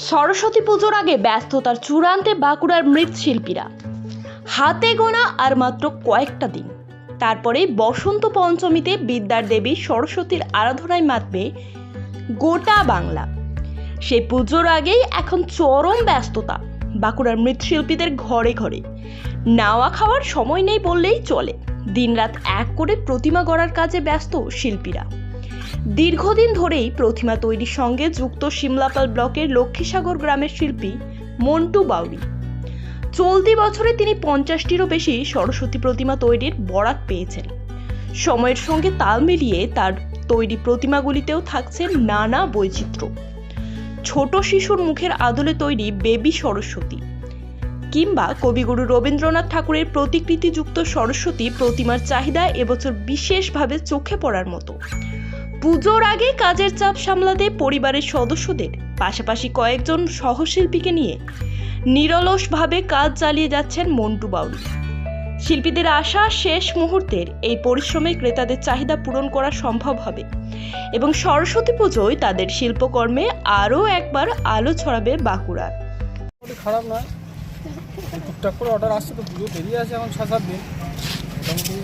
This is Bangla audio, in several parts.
সরস্বতী পুজোর আগে ব্যস্ততার চূড়ান্তে বাঁকুড়ার মৃৎশিল্পীরা। হাতে গোনা আর মাত্র কয়েকটা দিন, তারপরেই বসন্ত পঞ্চমীতে বিদ্যার দেবী সরস্বতীর আরাধনায় মাতবে গোটা বাংলা। সেই পুজোর আগেই এখন চরম ব্যস্ততা বাঁকুড়ার মৃৎশিল্পীদের ঘরে ঘরে। নাওয়া খাওয়ার সময় নেই বললেই চলে। দিনরাত এক করে প্রতিমা গড়ার কাজে ব্যস্ত শিল্পীরা। দীর্ঘদিন ধরেই প্রতিমা তৈরির সঙ্গে যুক্ত সিমলাপাল ব্লকের লক্ষ্মীসাগর গ্রামের শিল্পী মন্টু বাউরি। চলতি বছরে তিনি 50টিরও বেশি সরস্বতী প্রতিমা তৈরির বরাত পেয়েছেন। সময়ের সঙ্গে তাল মিলিয়ে তার তৈরি প্রতিমাগুলিতেও থাকছে নানা বৈচিত্র্য। ছোট শিশুর মুখের আদলে তৈরি বেবি সরস্বতী, কিংবা কবিগুরু রবীন্দ্রনাথ ঠাকুরের প্রতিকৃতিযুক্ত সরস্বতী প্রতিমার চাহিদা এবছর বিশেষভাবে চোখে পড়ার মতো। পুজোর আগে কাজের চাপ সামলাতে পরিবারের সদস্যদের পাশাপাশি কয়েকজন সহশিল্পীকে নিয়ে নিরলসভাবে কাজ চালিয়ে যাচ্ছেন মন্টু বাউরি। শিল্পীদের আশা শেষ মুহূর্তের এই পরিশ্রমে ক্রেতাদের চাহিদা পূরণ করা সম্ভব হবে এবং সরস্বতী পুজোয় তাদের শিল্পকর্মে আরও একবার আলো ছড়াবে বাঁকুড়ার। খারাপ নয়, টুকটাক করে অর্ডার আসছে, তো পুজো বেরিয়ে আছে এখন 6-7 দিন, মোটামুটি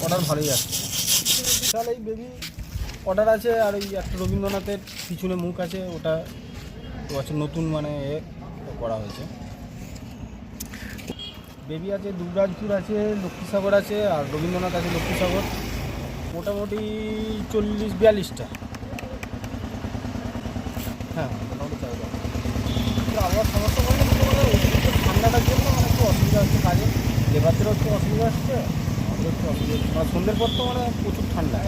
অর্ডার ভালোই আসছে। তাহলে এই বেবি অর্ডার আছে, আর ওই একটা রবীন্দ্রনাথের পিছনে মুখ আছে, ওটা নতুন করা হয়েছে। বেবি আছে, দুবরাজপুর আছে, লক্ষ্মীসাগর আছে, আর রবীন্দ্রনাথ আছে লক্ষ্মীসাগর, মোটামুটি 40-42টা। হ্যাঁ, মোটামুটি চাহিদা। আবার সমস্যা ঠান্ডাটার জন্য একটু অসুবিধা হচ্ছে কাজে, লেবারদেরও একটু অসুবিধা হচ্ছে, আমাদের একটু অসুবিধা হচ্ছে। সন্ধ্যের পর তো প্রচুর ঠান্ডা।